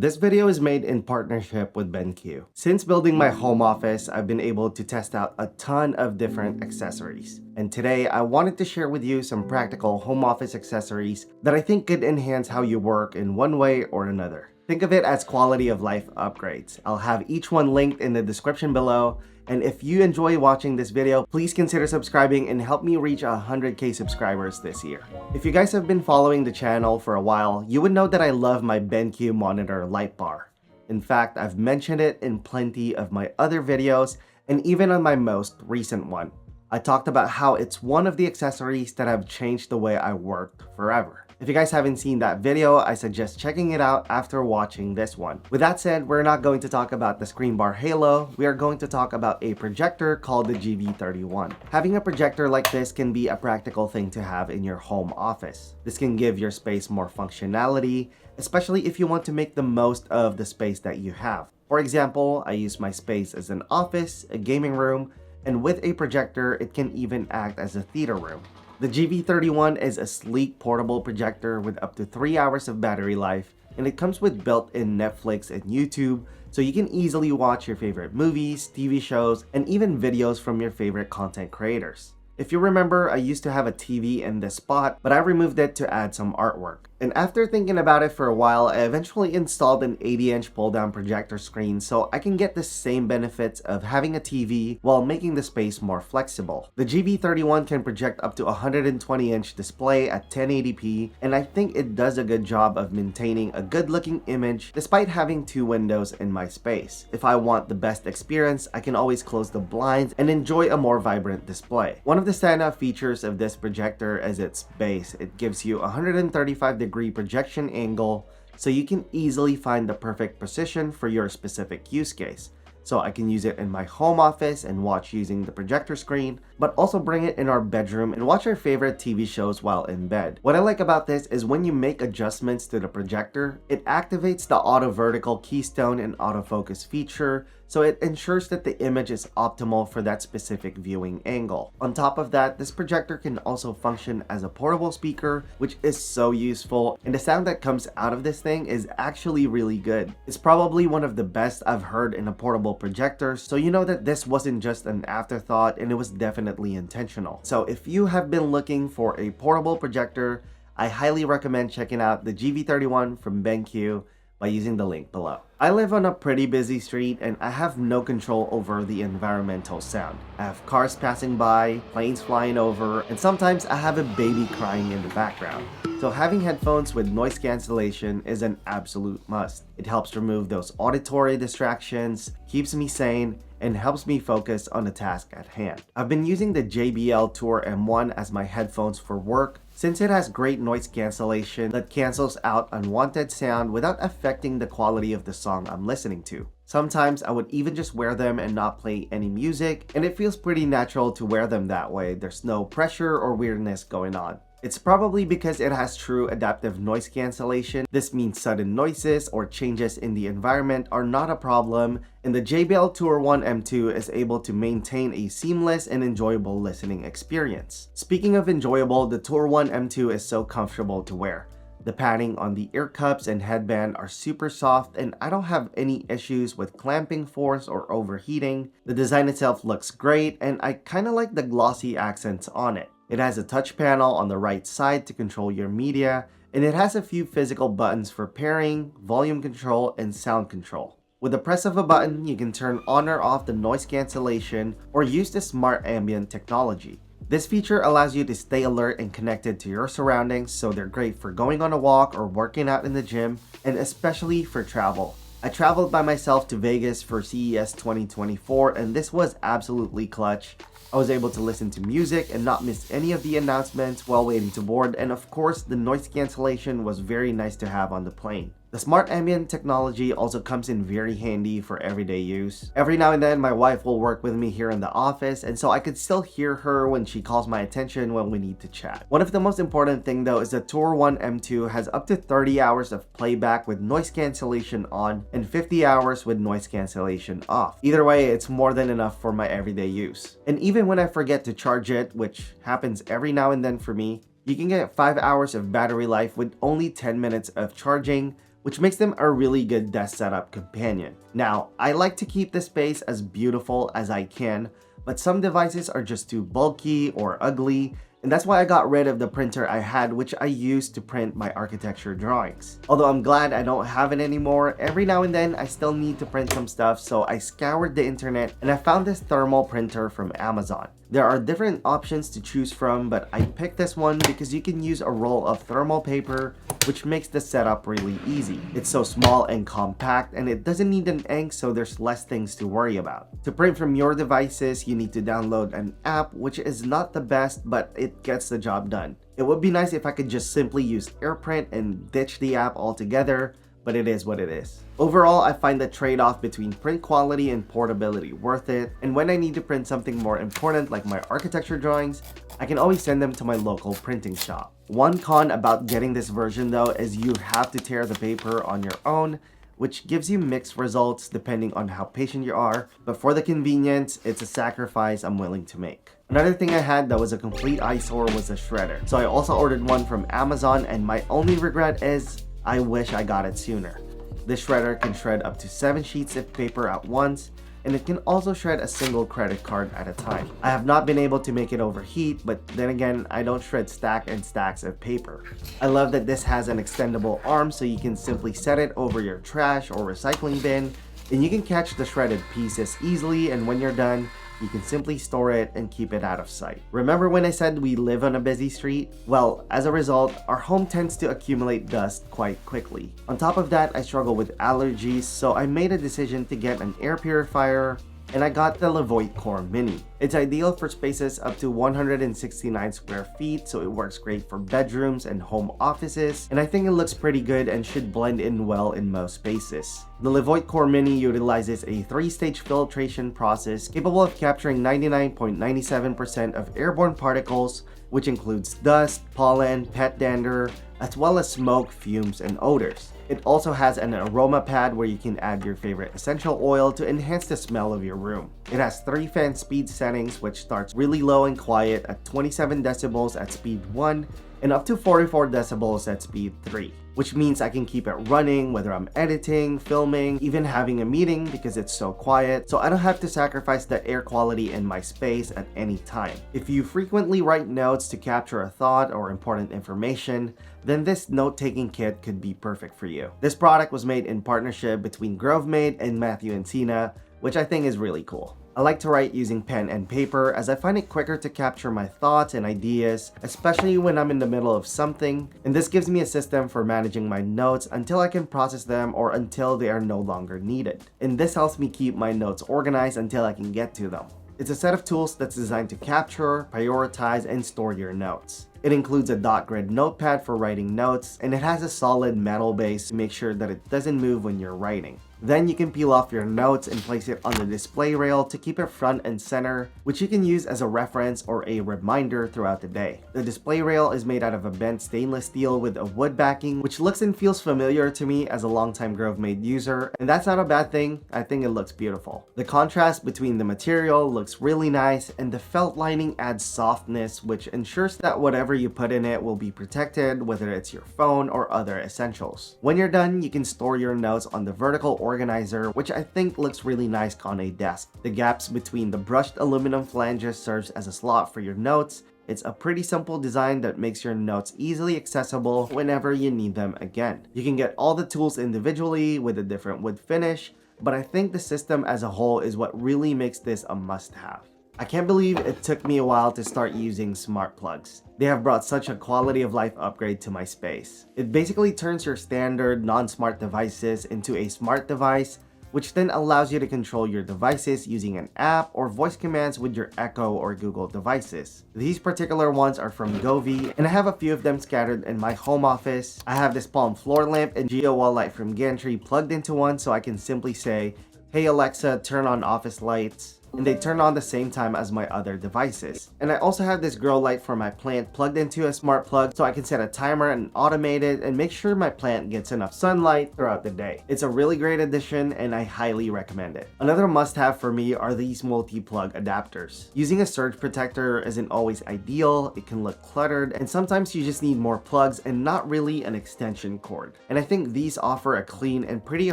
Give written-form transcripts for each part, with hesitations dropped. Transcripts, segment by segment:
This video is made in partnership with BenQ. Since building my home office, I've been able to test out a ton of different accessories. And today, I wanted to share with you some practical home office accessories that I think could enhance how you work in one way or another. Think of it as quality of life upgrades. I'll have each one linked in the description below. And if you enjoy watching this video, please consider subscribing and help me reach 100k subscribers this year. If you guys have been following the channel for a while, you would know that I love my BenQ monitor light bar. In fact, I've mentioned it in plenty of my other videos and even on my most recent one. I talked about how it's one of the accessories that have changed the way I worked forever. If you guys haven't seen that video, I suggest checking it out after watching this one. With that said, we're not going to talk about the screen bar halo. We are going to talk about a projector called the GV31. Having a projector like this can be a practical thing to have in your home office. This can give your space more functionality, especially if you want to make the most of the space that you have. For example, I use my space as an office, a gaming room, and with a projector, it can even act as a theater room. The GV31 is a sleek portable projector with up to 3 hours of battery life, and it comes with built-in Netflix and YouTube, so you can easily watch your favorite movies, TV shows, and even videos from your favorite content creators. If you remember, I used to have a TV in this spot, but I removed it to add some artwork. And after thinking about it for a while, I eventually installed an 80-inch pull-down projector screen so I can get the same benefits of having a TV while making the space more flexible. The GV31 can project up to a 120-inch display at 1080p, and I think it does a good job of maintaining a good-looking image despite having two windows in my space. If I want the best experience, I can always close the blinds and enjoy a more vibrant display. One of the standout features of this projector is its base. It gives you a 135-degree projection angle, so you can easily find the perfect position for your specific use case. So I can use it in my home office and watch using the projector screen, but also bring it in our bedroom and watch our favorite TV shows while in bed. What I like about this is when you make adjustments to the projector, it activates the auto vertical keystone and autofocus feature, so it ensures that the image is optimal for that specific viewing angle. On top of that, this projector can also function as a portable speaker, which is so useful, and the sound that comes out of this thing is actually really good. It's probably one of the best I've heard in a portable projector, so you know that this wasn't just an afterthought and it was definitely intentional. So if you have been looking for a portable projector, I highly recommend checking out the GV31 from BenQ by using the link below. I live on a pretty busy street and I have no control over the environmental sound. I have cars passing by, planes flying over, and sometimes I have a baby crying in the background. So having headphones with noise cancellation is an absolute must. It helps remove those auditory distractions, keeps me sane, and helps me focus on the task at hand. I've been using the JBL Tour M1 as my headphones for work since it has great noise cancellation that cancels out unwanted sound without affecting the quality of the song I'm listening to. Sometimes I would even just wear them and not play any music, and it feels pretty natural to wear them that way. There's no pressure or weirdness going on. It's probably because it has true adaptive noise cancellation. This means sudden noises or changes in the environment are not a problem, and the JBL Tour One M2 is able to maintain a seamless and enjoyable listening experience. Speaking of enjoyable, the Tour One M2 is so comfortable to wear. The padding on the ear cups and headband are super soft, and I don't have any issues with clamping force or overheating. The design itself looks great, and I kinda like the glossy accents on it. It has a touch panel on the right side to control your media, and it has a few physical buttons for pairing, volume control, and sound control. With the press of a button, you can turn on or off the noise cancellation or use the smart ambient technology. This feature allows you to stay alert and connected to your surroundings, so they're great for going on a walk or working out in the gym, and especially for travel. I traveled by myself to Vegas for CES 2024, and this was absolutely clutch. I was able to listen to music and not miss any of the announcements while waiting to board, and of course, the noise cancellation was very nice to have on the plane. The smart ambient technology also comes in very handy for everyday use. Every now and then, my wife will work with me here in the office, and so I could still hear her when she calls my attention when we need to chat. One of the most important thing though is the Tour One M2 has up to 30 hours of playback with noise cancellation on and 50 hours with noise cancellation off. Either way, it's more than enough for my everyday use. And even when I forget to charge it, which happens every now and then for me, you can get 5 hours of battery life with only 10 minutes of charging, which makes them a really good desk setup companion. Now, I like to keep the space as beautiful as I can, but some devices are just too bulky or ugly, and that's why I got rid of the printer I had, which I used to print my architecture drawings. Although I'm glad I don't have it anymore, every now and then I still need to print some stuff, so I scoured the internet and I found this thermal printer from Amazon. There are different options to choose from, but I picked this one because you can use a roll of thermal paper, which makes the setup really easy. It's so small and compact, and it doesn't need an ink, so there's less things to worry about. To print from your devices, you need to download an app, which is not the best, but it gets the job done. It would be nice if I could just simply use AirPrint and ditch the app altogether, but it is what it is. Overall, I find the trade-off between print quality and portability worth it, and when I need to print something more important like my architecture drawings, I can always send them to my local printing shop. One con about getting this version though is you have to tear the paper on your own, which gives you mixed results depending on how patient you are, but for the convenience, it's a sacrifice I'm willing to make. Another thing I had that was a complete eyesore was a shredder. So I also ordered one from Amazon, and my only regret is I wish I got it sooner. This shredder can shred up to 7 sheets of paper at once, and it can also shred a single credit card at a time. I have not been able to make it overheat, but then again, I don't shred stacks and stacks of paper. I love that this has an extendable arm, so you can simply set it over your trash or recycling bin, and you can catch the shredded pieces easily, and when you're done, you can simply store it and keep it out of sight. Remember when I said we live on a busy street? Well, as a result, our home tends to accumulate dust quite quickly. On top of that, I struggle with allergies, so I made a decision to get an air purifier, and I got the Levoit Core Mini. It's ideal for spaces up to 169 square feet, so it works great for bedrooms and home offices, and I think it looks pretty good and should blend in well in most spaces. The Levoit Core Mini utilizes a 3-stage filtration process capable of capturing 99.97% of airborne particles, which includes dust, pollen, pet dander, as well as smoke, fumes, and odors. It also has an aroma pad where you can add your favorite essential oil to enhance the smell of your room. It has 3 fan speed settings, which starts really low and quiet at 27 decibels at speed 1 and up to 44 decibels at speed 3, which means I can keep it running whether I'm editing, filming, even having a meeting because it's so quiet, so I don't have to sacrifice the air quality in my space at any time. If you frequently write notes to capture a thought or important information, then this note-taking kit could be perfect for you. This product was made in partnership between GroveMade and Matthew and Sina, which I think is really cool. I like to write using pen and paper as I find it quicker to capture my thoughts and ideas, especially when I'm in the middle of something, and this gives me a system for managing my notes until I can process them or until they are no longer needed. And this helps me keep my notes organized until I can get to them. It's a set of tools that's designed to capture, prioritize, and store your notes. It includes a dot grid notepad for writing notes, and it has a solid metal base to make sure that it doesn't move when you're writing. Then you can peel off your notes and place it on the display rail to keep it front and center, which you can use as a reference or a reminder throughout the day. The display rail is made out of a bent stainless steel with a wood backing, which looks and feels familiar to me as a longtime GroveMade user, and that's not a bad thing. I think it looks beautiful. The contrast between the material looks really nice, and the felt lining adds softness, which ensures that whatever you put in it will be protected, whether it's your phone or other essentials. When you're done, you can store your notes on the vertical organizer, which I think looks really nice on a desk. The gaps between the brushed aluminum flanges serves as a slot for your notes. It's a pretty simple design that makes your notes easily accessible whenever you need them again. You can get all the tools individually with a different wood finish, but I think the system as a whole is what really makes this a must-have. I can't believe it took me a while to start using smart plugs. They have brought such a quality of life upgrade to my space. It basically turns your standard non-smart devices into a smart device, which then allows you to control your devices using an app or voice commands with your Echo or Google devices. These particular ones are from Govee, and I have a few of them scattered in my home office. I have this palm floor lamp and Geo wall light from Gantry plugged into one, so I can simply say, "Hey Alexa, turn on office lights." and they turn on the same time as my other devices. And I also have this grow light for my plant plugged into a smart plug, so I can set a timer and automate it and make sure my plant gets enough sunlight throughout the day. It's a really great addition and I highly recommend it. Another must-have for me are these multi-plug adapters. Using a surge protector isn't always ideal, it can look cluttered, and sometimes you just need more plugs and not really an extension cord. And I think these offer a clean and pretty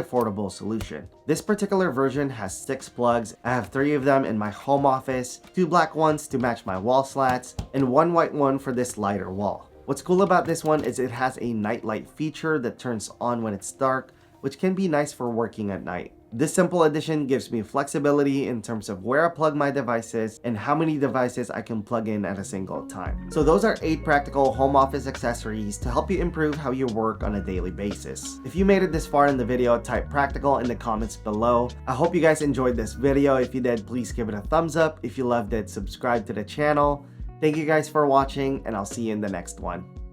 affordable solution. This particular version has 6 plugs. I have 3 of them in my home office, 2 black ones to match my wall slats, and 1 white one for this lighter wall. What's cool about this one is it has a night light feature that turns on when it's dark, which can be nice for working at night. This simple addition gives me flexibility in terms of where I plug my devices and how many devices I can plug in at a single time. So those are 8 practical home office accessories to help you improve how you work on a daily basis. If you made it this far in the video, type practical in the comments below. I hope you guys enjoyed this video. If you did, please give it a thumbs up. If you loved it, subscribe to the channel. Thank you guys for watching, and I'll see you in the next one.